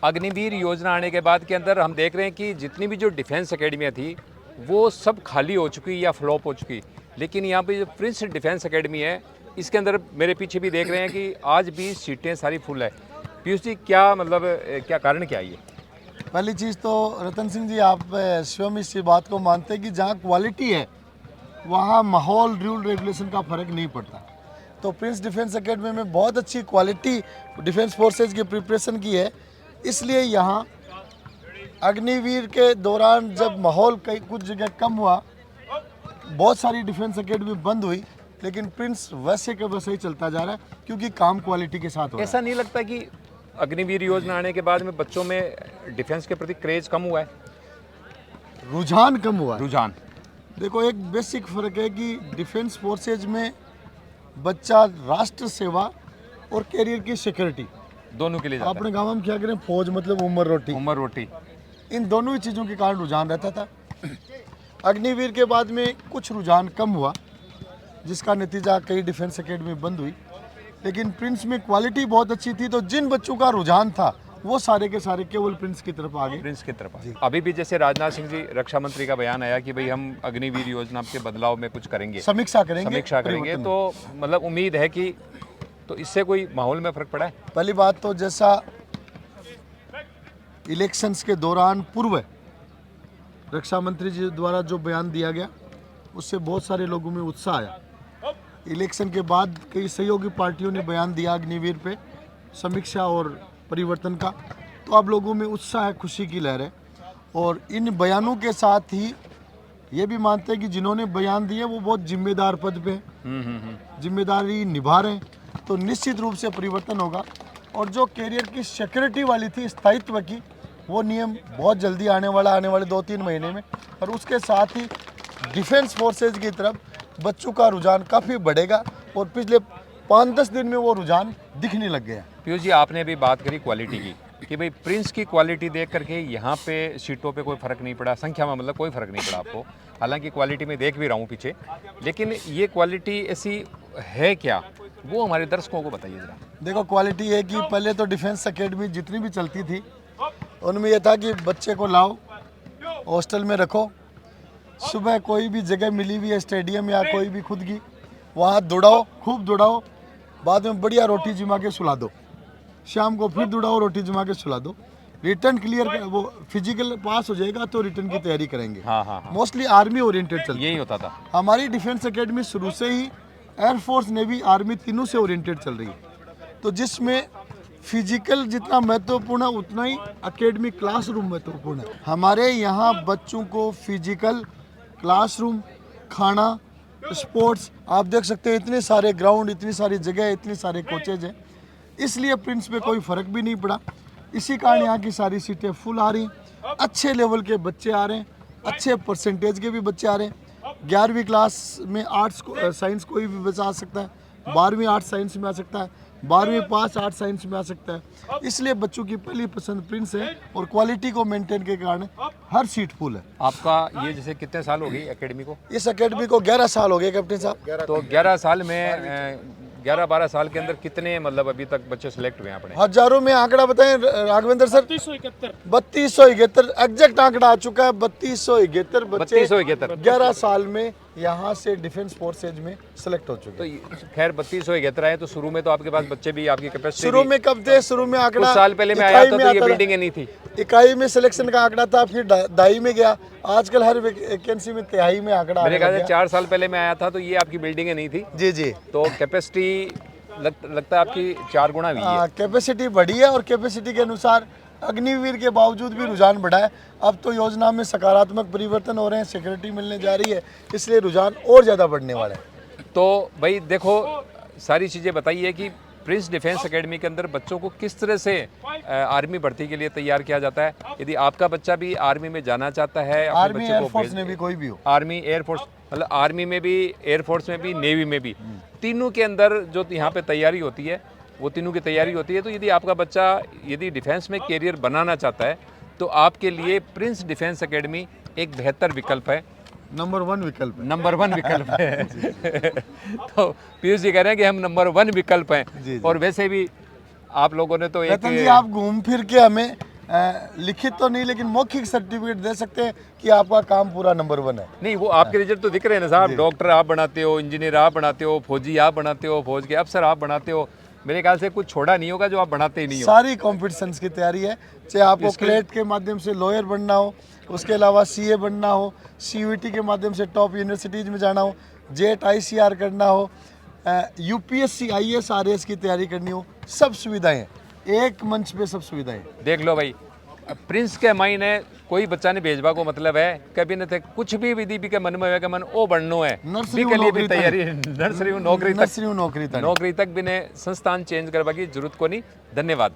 अग्निवीर योजना आने के बाद के अंदर हम देख रहे हैं कि जितनी भी जो डिफेंस एकेडमियाँ थी वो सब खाली हो चुकी या फ्लॉप हो चुकी, लेकिन यहाँ पे जो प्रिंस डिफेंस एकेडमी है इसके अंदर मेरे पीछे भी देख रहे हैं कि आज भी सीटें सारी फुल है। पीयूष जी, क्या मतलब क्या कारण क्या है ये? पहली चीज़ तो रतन सिंह जी, आप स्वयं इस बात को मानते हैं कि जहाँ क्वालिटी है वहाँ माहौल, रूल रेगुलेशन का फ़र्क नहीं पड़ता। तो प्रिंस डिफेंस एकेडमी में बहुत अच्छी क्वालिटी डिफेंस फोर्सेज की प्रिपरेशन की है, इसलिए यहाँ अग्निवीर के दौरान जब माहौल कई कुछ जगह कम हुआ, बहुत सारी डिफेंस एकेडमी बंद हुई, लेकिन प्रिंस वैसे के वैसे ही चलता जा रहा है क्योंकि काम क्वालिटी के साथ हो रहा है। ऐसा नहीं लगता कि अग्निवीर योजना आने के बाद में बच्चों में डिफेंस के प्रति क्रेज कम हुआ है? रुझान कम हुआ है। रुझान, देखो, एक बेसिक फ़र्क है कि डिफेंस फोर्सेज में बच्चा राष्ट्र सेवा और कैरियर की सिक्योरिटी दोनों के लिए जाता अपने गाँव में क्या करें, फौज मतलब उम्र रोटी, है। उम्र रोटी, इन दोनों ही चीज़ों के कारण रुझान रहता था। अग्निवीर के बाद में कुछ रुझान कम हुआ, जिसका नतीजा कई डिफेंस एकेडमी बंद हुई, लेकिन प्रिंस में क्वालिटी बहुत अच्छी थी, तो जिन बच्चों का रुझान था वो सारे के सारे केवल प्रिंस की तरफ आ गए। प्रिंस की तरफ। अभी भी जैसे राजनाथ सिंह जी, रक्षा मंत्री का बयान आया कि भाई हम अग्निवीर योजना के बदलाव में कुछ करेंगे, समीक्षा करेंगे, तो मतलब उम्मीद है कि तो इससे कोई माहौल में फर्क पड़ा है? पहली बात तो जैसा इलेक्शंस के दौरान पूर्व रक्षा मंत्री जी द्वारा जो बयान दिया गया, उससे बहुत सारे लोगों में उत्साह आया। इलेक्शन के बाद कई सहयोगी पार्टियों ने बयान दिया अग्निवीर पे समीक्षा और परिवर्तन का, तो अब लोगों में उत्साह है, खुशी की लहर है। और इन बयानों के साथ ही ये भी मानते हैं कि जिन्होंने बयान दिए वो बहुत जिम्मेदार पद पे हैं, जिम्मेदारी निभा रहे हैं, तो निश्चित रूप से परिवर्तन होगा। और जो कैरियर की सिक्योरिटी वाली थी, स्थायित्व की, वो नियम बहुत जल्दी आने वाले 2-3 महीने में। और उसके साथ ही डिफेंस फोर्सेज की तरफ बच्चों का रुझान काफ़ी बढ़ेगा और पिछले 5-10 दिन में वो रुझान दिखने लग गया। पीयूष जी, आपने भी बात करी क्वालिटी की कि भाई प्रिंस की क्वालिटी देख करके यहाँ पे सीटों पे कोई फ़र्क नहीं पड़ा, संख्या में मतलब कोई फ़र्क नहीं पड़ा आपको, हालांकि क्वालिटी में देख भी रहा हूँ पीछे, लेकिन ये क्वालिटी ऐसी है क्या, वो हमारे दर्शकों को बताइए ज़रा। देखो, क्वालिटी है कि पहले तो डिफेंस एकेडमी जितनी भी चलती थी उनमें यह था कि बच्चे को लाओ, हॉस्टल में रखो, सुबह कोई भी जगह मिली हुई है स्टेडियम या कोई भी खुद की, वहाँ दौड़ाओ, खूब दौड़ाओ, बाद में बढ़िया रोटी जमा के सुला दो, शाम को फिर दौड़ाओ, रोटी जमा के सुला दो, रिटर्न क्लियर वो फिजिकल पास हो जाएगा तो रिटर्न की तैयारी करेंगे। हाँ। मोस्टली आर्मी ओरिएंटेड चलती, यही होता था। हमारी डिफेंस एकेडमी शुरू से ही एयरफोर्स, नेवी, आर्मी तीनों से ओरिएंटेड चल रही है, तो जिसमें फिजिकल जितना महत्वपूर्ण है उतना ही एकेडमी क्लासरूम महत्वपूर्ण है। हमारे यहाँ बच्चों को फिजिकल, क्लासरूम, खाना, स्पोर्ट्स, आप देख सकते हैं इतने सारे ग्राउंड, इतनी सारी जगह, इतने सारे कोचेज हैं, इसलिए प्रिंस में कोई फ़र्क भी नहीं पड़ा। इसी कारण यहाँ की सारी सीटें फुल आ रही, अच्छे लेवल के बच्चे आ रहे हैं, अच्छे परसेंटेज के भी बच्चे आ रहे हैं। 11वीं क्लास में आर्ट्स साइंस कोई भी बच्चा आ सकता है, 12वीं आर्ट्स साइंस में आ सकता है, 12वीं पास आर्ट्स साइंस में आ सकता है, इसलिए बच्चों की पहली पसंद प्रिंस है और क्वालिटी को मेंटेन के कारण हर सीट फुल है। आपका ये जैसे कितने साल हो गई एकेडमी को? इस एकेडमी को 11 साल हो गए कैप्टन साहब। तो 11 साल में 11-12 साल के अंदर कितने मतलब अभी तक बच्चे सिलेक्ट हुए अपने? हजारों में आंकड़ा बताएं राघवेंद्र सर। 3271 एग्जैक्ट आंकड़ा आ चुका है। 3271 बच्चे 11 साल में यहाँ से डिफेंस फोर्सेज में सिलेक्ट हो चुके। तो खैर 3271 आए, तो शुरू में तो आपके पास बच्चे भी, आपकी कैपेसिटी शुरू में कब थे? शुरू में आंकड़ा कुछ साल पहले में आया था तो ये बिल्डिंग नहीं थी, इकाई में सिलेक्शन का आंकड़ा था, फिर दहाई में गया, आजकल हर वैकेंसी में तिहाई में आंकड़ा। मेरे ख्याल से 4 साल पहले में आया था तो ये आपकी बिल्डिंग नहीं थी। जी। तो कैपेसिटी लगता है आपकी 4 गुना हुई है। कैपेसिटी बढ़ी है और कैपेसिटी के अनुसार अग्निवीर के बावजूद भी रुझान बढ़ा है। अब तो योजना में सकारात्मक परिवर्तन हो रहे हैं, सिक्योरिटी मिलने जा रही है, इसलिए रुझान और ज़्यादा बढ़ने वाला है। तो भाई देखो, सारी चीज़ें बताइए कि प्रिंस डिफेंस एकेडमी के अंदर बच्चों को किस तरह से आर्मी भर्ती के लिए तैयार किया जाता है। यदि आपका बच्चा भी आर्मी में जाना चाहता है, आर्मी एयरफोर्स में भी कोई भी हो, आर्मी एयरफोर्स मतलब आर्मी में भी, एयरफोर्स में भी, नेवी में भी, तीनों के अंदर जो यहाँ पे तैयारी होती है वो तीनों की तैयारी होती है। तो यदि आपका बच्चा यदि डिफेंस में कैरियर बनाना चाहता है तो आपके लिए प्रिंस डिफेंस एकेडमी एक बेहतर विकल्प है, नंबर 1 विकल्प है। नंबर 1 विकल्प है। तो पीयूष जी कह रहे हैं कि हम नंबर 1 विकल्प हैं। जी। और वैसे भी आप लोगों ने तो एक जी, आप घूम फिर के हमें लिखित तो नहीं लेकिन मौखिक सर्टिफिकेट दे सकते हैं कि आपका काम पूरा नंबर 1 है। नहीं, वो आपके रिजल्ट तो दिख रहे हैं ना साहब। डॉक्टर आप बनाते हो, इंजीनियर आप बनाते हो, फौजी आप बनाते हो, फौज के अफसर आप बनाते हो। मेरे ख्याल से कुछ छोड़ा नहीं होगा जो आप बनाते ही नहीं हो। सारी कॉम्पिटिशन्स की तैयारी है, चाहे आपको क्लेट के माध्यम से लॉयर बनना हो, उसके अलावा सीए बनना हो, सीयूईटी के माध्यम से टॉप यूनिवर्सिटीज में जाना हो, जेट आईसीआर करना हो, यूपीएससी आईएएस आरएएस की तैयारी करनी हो, सब सुविधाएं हैं, एक मंच पे सब सुविधाएं। देख लो भाई, प्रिंस के माइन है, कोई बच्चा ने भेजवा को मतलब है कभी न थे कुछ भी विधि भी के मन में है कि मन ओ बननो है, नर्सरी भी के लिए भी नौकरी तैयारी नर्सरी नौकरी तक नौकरी तक नौकरी तक भी ने संस्थान चेंज करवा की जरूरत को नहीं। धन्यवाद।